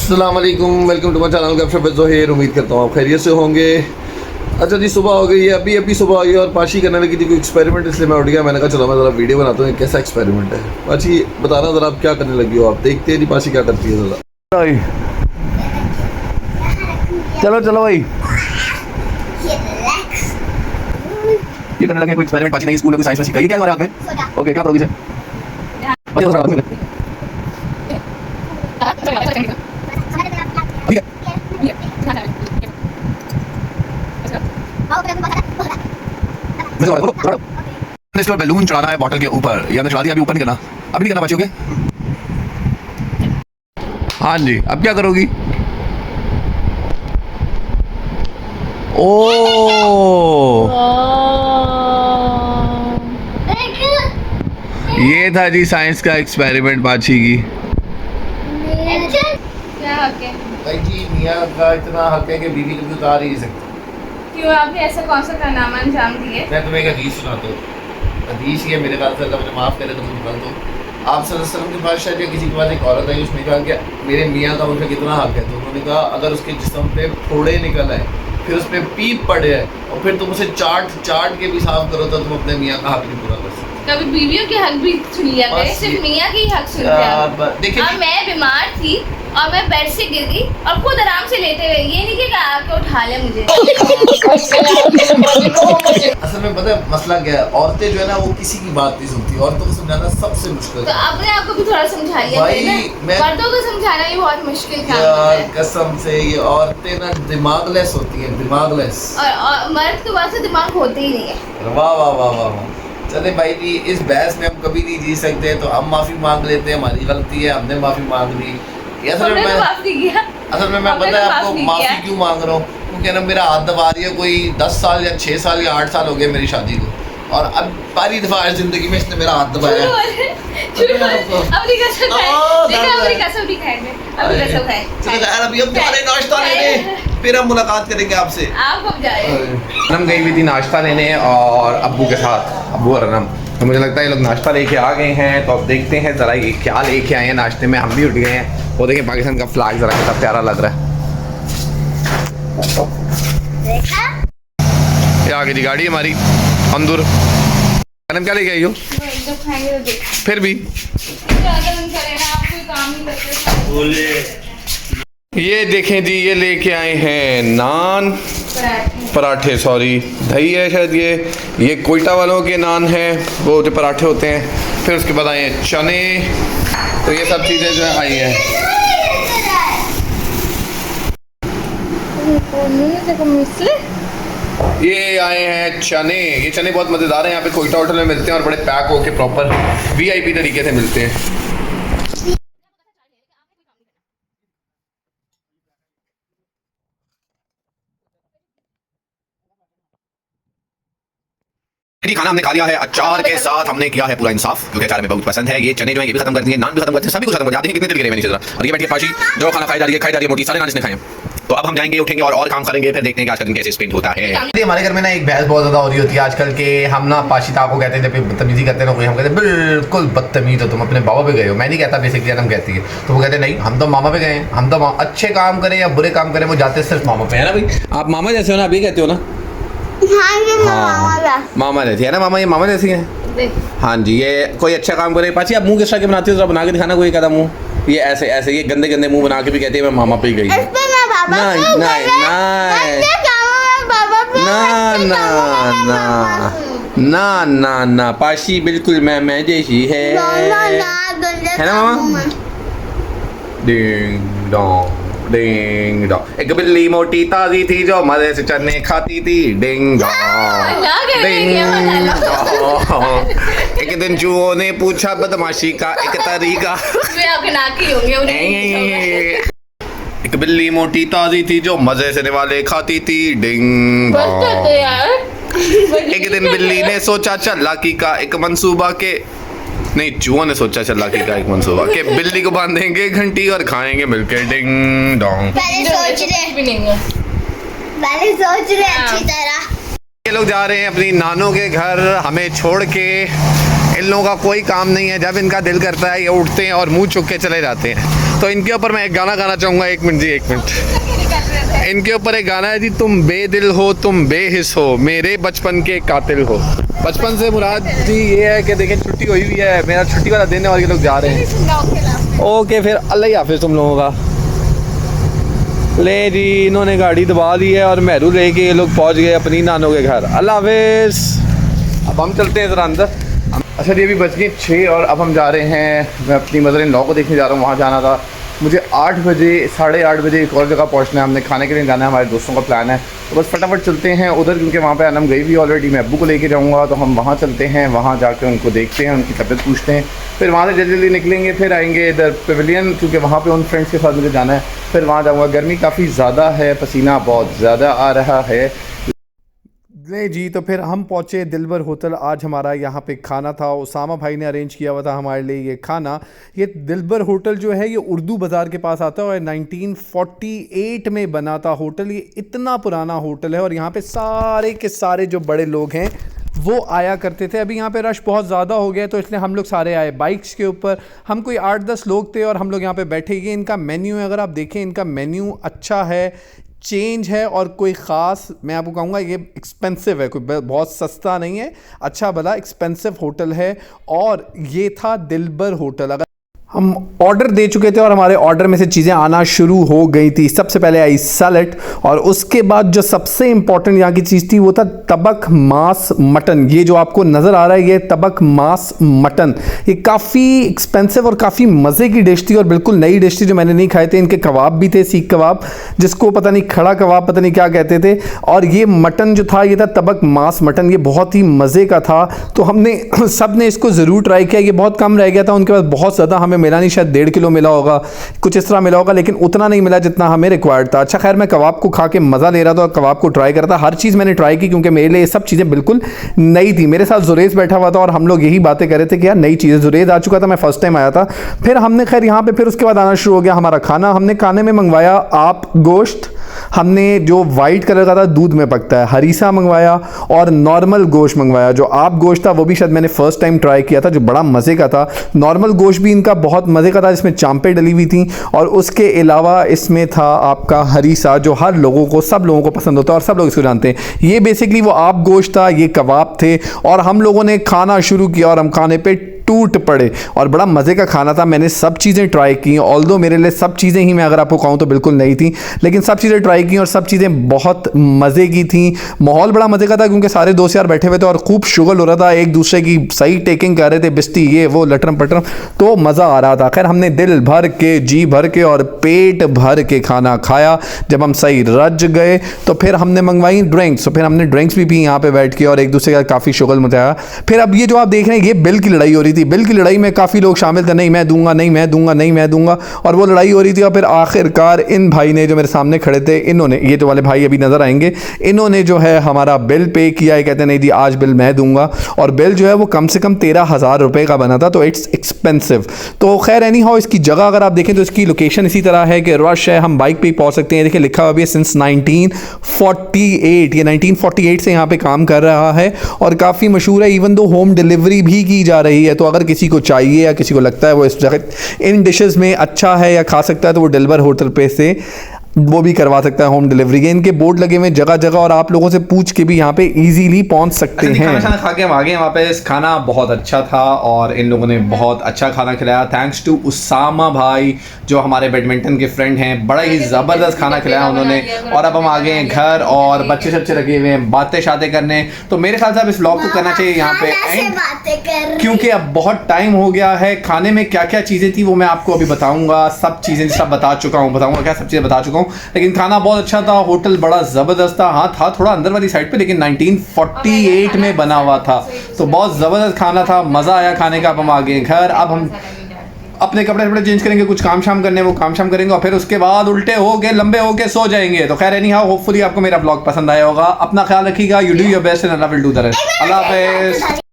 अस्सलाम वालेकुम, welcome to my channel गपशप विद ज़ोहैर। उम्मीद करता हूँ आप खैरियत से होंगे। अच्छा जी, सुबह हो गई है, अभी सुबह आई है और पाशी करने लगी थी कोई एक्सपेरिमेंट, इसलिए मैं उठ गया। मैंने कहा चलो मैं ज़रा वीडियो बनाता हूँ कैसा एक्सपेरिमेंट है। पाशी बताना ज़रा आप क्या करने लगी हो। आप देखते हैं जी पाशी क्या करती है। ज़रा चलो चलो भाई, ये करने लगे कोई एक्सपेरिमेंट। पाशी नहीं स्कूल में कोई साइंस सिखाई क्या हमारे हाथ में। ओके, क्या करोगी सर? इसको बैलून चढ़ाना है बॉटल के ऊपर। ये हमने चढ़ा दिया, अभी ऊपर नहीं करना, अभी नहीं करना बच्चों के। हाँ जी, अब क्या करोगी? ओ, ये था जी साइंस का एक्सपेरिमेंट पाची की। क्या हक है? भाई जी, मियाँ का इतना हक है कि बीवी कभी उतार ही नहीं सकती। क्यों, आपने ऐसा कौन सा कारनामा अंजाम दिए? मैं तुम्हें एक हदीस सुनाता हूँ। हदीस ये मेरे ख्याल से अल्लाह मुझे माफ़ करे तो मुझे बता दो। आप सल्लल्लाहु अलैहि वसल्लम के पास शायद किसी के पास एक औरत आई, उसने कहा कि मेरे मियाँ का मुझे कितना हक है। तो उन्होंने कहा अगर उसके जिस्म पे फोड़े निकल आए, फिर उस पर पीप पड़े हैं और फिर तुम उसे चाट के भी साफ करो तो तुम अपने मियाँ का हक नहीं पूरा कर सकते। कभी बीवियों के हक भी सुन लिया गए, सिर्फ मियाँ के ही हक सुन लिया। देखिए, अब मैं बीमार थी और मैं बेड से गिर गई और खुद आराम से लेटे हुए, ये नहीं कि आके उठा ले मुझे। असल में पता है मसला क्या है, औरतें जो है ना वो किसी की बात नहीं सुनती। औरतों को समझाना सबसे मुश्किल तो है। अपने आप को भी थोड़ा समझा लिया भाई, मैं मर्दों को समझाना भी बहुत मुश्किल काम यार है। कसम से ये औरतें ना दिमागलेस होती हैं, दिमागलेस। और मर्द के पास तो दिमाग होते ही नहीं है। वाह वाह वाह वाह वाह। चले भाई जी, इस बहस में हम कभी नहीं जी सकते, तो हम माफ़ी मांग लेते हैं। हमारी गलती है, हमने माफ़ी मांग ली। असल में मैं पता है आपको माफ़ी क्यों मांग रहा हूँ, क्योंकि ना मेरा हाथ दबा रही है कोई 10 साल या 6 साल या 8 साल हो गए मेरी शादी को, और अब पहली दफ़ा आज ज़िंदगी में इसने मेरा हाथ दबाया। अभी हम जा रहे नाश्ता लेने, फिर हम मुलाकात करेंगे आपसे। हम गई हुई थी नाश्ता लेने और अब्बू के साथ, अब्बू और अनम। तो मुझे लगता है ये लोग नाश्ता लेके आ गए हैं, तो अब देखते हैं ज़रा ये क्या लेके आए हैं नाश्ते में। हम भी उठ गए हैं। वो देखें पाकिस्तान का फ्लैग ज़रा कितना प्यारा लग रहा है। ये आगे जी गाड़ी हमारी अंदर। अनम क्या लेके आई हो? फिर भी ये देखें जी, ये लेके आए हैं नान पराठे, सॉरी दही है शायद। ये कोयटा वालों के नान है, वो जो पराठे होते हैं। फिर उसके बाद आए हैं चने। तो ये सब चीज़ें जो है आई हैं। ये आए हैं चने। ये चने बहुत मज़ेदार हैं, यहाँ पे कोयटा होटल में मिलते हैं और बड़े पैक होके प्रॉपर VIP तरीके से मिलते हैं। खाना हमने खा लिया है, अचार के साथ हमने किया है पूरा इंसाफ, क्योंकि अचार में बहुत पसंद है। ये चने जो है ये भी खत्म कर दिए, नान भी खत्म कर दिए, सभी कुछ खत्म कर दिया। कितने दिल गिरे मैंने जरा। और ये बैठ के पाशी जो खाना खाई जा रही है मोटी, सारे नान इसने खाए। तो अब हम जाएंगे, उठेंगे और काम करेंगे, फिर देखते हैं कि आज का दिन कैसे स्पेंड होता है। हमारे घर में ना एक बहस बहुत ज़्यादा हो रही होती है आजकल के। हम ना पाशिता को कहते हैं जब बदतमीजी करते हैं ना कोई, हम कहते हैं बिल्कुल बदतमीज हो तुम, अपने बाबा पे गए हो। मैं नहीं कहता, बेसिकली हम कहती है। तो वो कहते हैं नहीं, हम तो मामा पे गए हैं। हम तो अच्छे काम करें या बुरे काम करें, वो जाते सिर्फ मामा पे है ना भाई। आप मामा जैसे हो ना, अभी कहते हो ना। हाँ, मामा जैसी है ना मामा, ये मामा जैसी है। हाँ जी, ये कोई अच्छा काम करे। पाची आप मुंह किस तरह के बनाती हो, जरा बना के दिखाना कोई कदम मुंह। ये ऐसे ऐसे ये गंदे गंदे मुंह बना के भी कहती है मैं मामा पे ही गई हूँ। नहीं नहीं ना ना ना, पाशी बिल्कुल मैं जैसी है ना मामा। Ding dong ding dong. एक बिल्ली मोटी ताजी थी जो मजे से चने खाती थी। Ding dong ding dong. एक दिन चूहों ने पूछा बदमाशी का एक तरीका। एक बिल्ली मोटी ताजी थी जो मजे से निवाले खाती थी। Ding dong. एक दिन बिल्ली ने सोचा चालाकी का एक मंसूबा के, नहीं चूहों ने सोचा चालाकी का एक मंसूबा कि बिल्ली को बांधेंगे घंटी और खाएंगे मिलकर। Ding dong. पहले सोच रहे अच्छी तरह। ये लोग जा रहे हैं अपनी नानों के घर हमें छोड़ के। इन लोगों का कोई काम नहीं है, जब इनका दिल करता है ये उठते हैं और मुंह चुक के चले जाते हैं। तो इनके ऊपर मैं एक गाना गाना चाहूँगा। 1 मिनट जी, 1 मिनट। इनके ऊपर एक गाना है जी, तुम बेदिल हो, तुम बेहिस हो, मेरे बचपन के कातिल हो। बचपन से मुराद जी ये है कि देखें छुट्टी हुई हुई है, मेरा छुट्टी वाला दिन है और ये लोग जा रहे हैं। ओके फिर अल्लाह ही हाफिज़ तुम लोगों का। ले जी, इन्होंने गाड़ी दबा दी है और मेहरू लेके ये लोग पहुंच गए अपनी नानों के घर। अल्लाह हाफिज़। अब हम चलते हैं ज़रा अंदर। अच्छा जी, अभी बज गए 6 और अब हम जा रहे हैं, मैं अपनी मदर इन लॉ को देखने जा रहा हूँ, वहाँ जाना था मुझे 8 बजे, 8:30 बजे एक और जगह पहुँचना है, हमने खाने के लिए जाना है, हमारे दोस्तों का प्लान है। तो बस फटाफट चलते हैं उधर, क्योंकि वहाँ पे अनम गई भी ऑलरेडी, मैं अब्बू को लेके जाऊँगा, तो हम वहाँ चलते हैं, वहाँ जाकर उनको देखते हैं, उनकी तबीयत पूछते हैं, फिर वहाँ से जल्दी जल्दी निकलेंगे, फिर आएंगे इधर पेविलियन, क्योंकि वहाँ पे उन फ्रेंड्स के साथ मुझे जाना है, फिर वहाँ जाऊँगा। गर्मी काफ़ी ज़्यादा है, पसीना बहुत ज़्यादा आ रहा है। नहीं जी, तो फिर हम पहुँचे दिलबर होटल। आज हमारा यहाँ पे खाना था, उसामा भाई ने अरेंज किया हुआ था हमारे लिए ये खाना। ये दिलबर होटल जो है ये उर्दू बाज़ार के पास आता है और 1948 में बना था होटल। ये इतना पुराना होटल है और यहाँ पे सारे के सारे जो बड़े लोग हैं वो आया करते थे। अभी यहाँ पे रश बहुत ज़्यादा हो गया है, तो इसलिए हम लोग सारे आए बाइक्स के ऊपर। हम कोई 8-10 लोग थे और हम लोग यहाँ पे बैठे। ये इनका मेन्यू है, अगर आप देखें इनका मेन्यू अच्छा है, चेंज है और कोई ख़ास मैं आपको कहूँगा ये एक्सपेंसिव है, कोई बहुत सस्ता नहीं है, अच्छा भला एक्सपेंसिव होटल है। और ये था दिलबर होटल। अगर हम ऑर्डर दे चुके थे और हमारे ऑर्डर में से चीज़ें आना शुरू हो गई थी। सबसे पहले आई सैलेड और उसके बाद जो सबसे इम्पॉर्टेंट यहाँ की चीज़ थी वो था तबक मांस मटन। ये जो आपको नज़र आ रहा है ये तबक मांस मटन, ये काफ़ी एक्सपेंसिव और काफ़ी मज़े की डिश थी और बिल्कुल नई डिश थी जो मैंने नहीं खाए थे। इनके कबाब भी थे, सीख कबाब, जिसको पता नहीं खड़ा कबाब पता नहीं क्या कहते थे, और ये मटन जो था ये था तबक मांस मटन। ये बहुत ही मज़े का था, तो हमने सब ने इसको ज़रूर ट्राई किया। ये बहुत कम रह गया था उनके पास, बहुत ज़्यादा हमें मिला नहीं, शायद 1.5 किलो मिला होगा, कुछ इस तरह मिला होगा, लेकिन उतना नहीं मिला जितना हमें रिक्वायर्ड था। अच्छा खैर, मैं कबाब को खा के मज़ा ले रहा था और कबाब को ट्राई कर रहा था। हर चीज़ मैंने ट्राई की क्योंकि मेरे लिए ये सब चीज़ें बिल्कुल नई थी। मेरे साथ जुरेज बैठा हुआ था और हम लोग यही बातें कर रहे थे कि यार नई चीज़ें। जुरेज आ चुका था, मैं फर्स्ट टाइम आया था। फिर हमने खैर यहाँ पे फिर उसके बाद आना शुरू हो गया हमारा खाना। हमने खाने में मंगवाया आप गोश्त, हमने जो वाइट कलर का था दूध में पकता है, हरीसा मंगवाया और नॉर्मल गोश्त मंगवाया। जो आप गोश्त था वो भी शायद मैंने फर्स्ट टाइम ट्राई किया था, जो बड़ा मज़े का था। नॉर्मल गोश्त भी इनका बहुत मज़े का था, जिसमें चांपे डली हुई थी, और उसके अलावा इसमें था आपका हरीसा, जो हर लोगों को, सब लोगों को पसंद होता है और सब लोग इसको जानते हैं। ये बेसिकली वो आप गोश्त था, ये कबाब थे, और हम लोगों ने खाना शुरू किया और हम खाने पे टूट पड़े और बड़ा मज़े का खाना था। मैंने सब चीज़ें ट्राई की, ऑल्दो मेरे लिए सब चीज़ें ही, मैं अगर आपको कहूँ तो बिल्कुल नहीं थी, लेकिन सब चीज़ें ट्राई की और सब चीज़ें बहुत मज़े की थी। माहौल बड़ा मज़े का था क्योंकि सारे दोस्त यार बैठे हुए थे और खूब शुगल हो रहा था, एक दूसरे की सही टेकिंग कर रहे थे, बिस्ती ये वो लटरम पटरम, तो मज़ा आ रहा था। खैर हमने दिल भर के, जी भर के और पेट भर के खाना खाया। जब हम सही रज गए तो फिर हमने मंगवाई ड्रिंक्स, तो फिर हमने ड्रिंक्स भी पी यहाँ पे बैठ के और एक दूसरे का काफ़ी शुगल मचाया। फिर अब ये जो आप देख रहे हैं ये बिल की लड़ाई हो रही थी। बिल की लड़ाई में काफ़ी लोग शामिल थे, नहीं मैं दूंगा, नहीं मैं दूंगा, नहीं मैं दूंगा, और वो लड़ाई हो रही थी। और फिर आखिरकार इन भाई ने, जो मेरे सामने खड़े थे, इन्होंने, ये जो वाले भाई अभी नज़र आएंगे, इन्होंने जो है हमारा बिल पे किया है। कहते नहीं जी आज बिल मैं दूंगा, और बिल जो है वो कम से कम 13,000 रुपये का बना था, तो इट्स एक्सपेंसिव। तो खैर एनी हाउ, इसकी जगह अगर आप देखें तो इसकी लोकेशन इसी तरह है कि रश है, हम बाइक पे ही पहुंच सकते हैं। देखिए लिखा हुआ भी है सिंस 1948, ये 1948 से यहाँ पे काम कर रहा है और काफ़ी मशहूर है। इवन दो होम डिलीवरी भी की जा रही है, तो अगर किसी को चाहिए या किसी को लगता है वो इस जगह इन डिशेस में अच्छा है या खा सकता है, तो वो दिलबर होटल पे से वो भी करवा सकता है होम डिलीवरी के। इनके बोर्ड लगे हुए जगह जगह और आप लोगों से पूछ के भी यहाँ पे इजीली पहुँच सकते हैं। खाना खा के हम आ गए वहाँ पे। खाना बहुत अच्छा था और इन लोगों ने बहुत अच्छा खाना खिलाया। थैंक्स टू उसामा भाई जो हमारे बैडमिंटन के फ्रेंड हैं, बड़ा ही ज़बरदस्त खाना खिलाया उन्होंने। और अब हम आ गए हैं घर और बच्चे शच्चे लगे हुए हैं बातें शातें करने। तो मेरे ख्याल से अब इस व्लॉग को करना चाहिए यहाँ पे एंड, क्योंकि अब बहुत टाइम हो गया है। खाने में क्या क्या चीज़ें थी वो मैं आपको अभी बताऊँगा, सब चीज़ें सब बता चुका हूँ, बताऊँगा क्या सब चीज़ें बता चुका हूँ। लेकिन खाना बहुत अच्छा था, होटल बड़ा ज़बरदस्त था। हाँ था थोड़ा अंदर वाली साइड पे, लेकिन 1948 में बना हुआ था, तो बहुत ज़बरदस्त खाना था, मज़ा आया खाने का। अब हम आ गए घर, अब हम अपने कपड़े चेंज करेंगे, कुछ काम शाम करने वो काम शाम करेंगे और फिर उसके बाद उल्टे हो के लंबे हो के सो जाएंगे। तो खैर एनी हाउ, होपफुली आपको मेरा ब्लॉग पसंद आया होगा। अपना ख्याल रखिएगा, you do your best and Allah will do the rest. अल्लाह हाफिज़।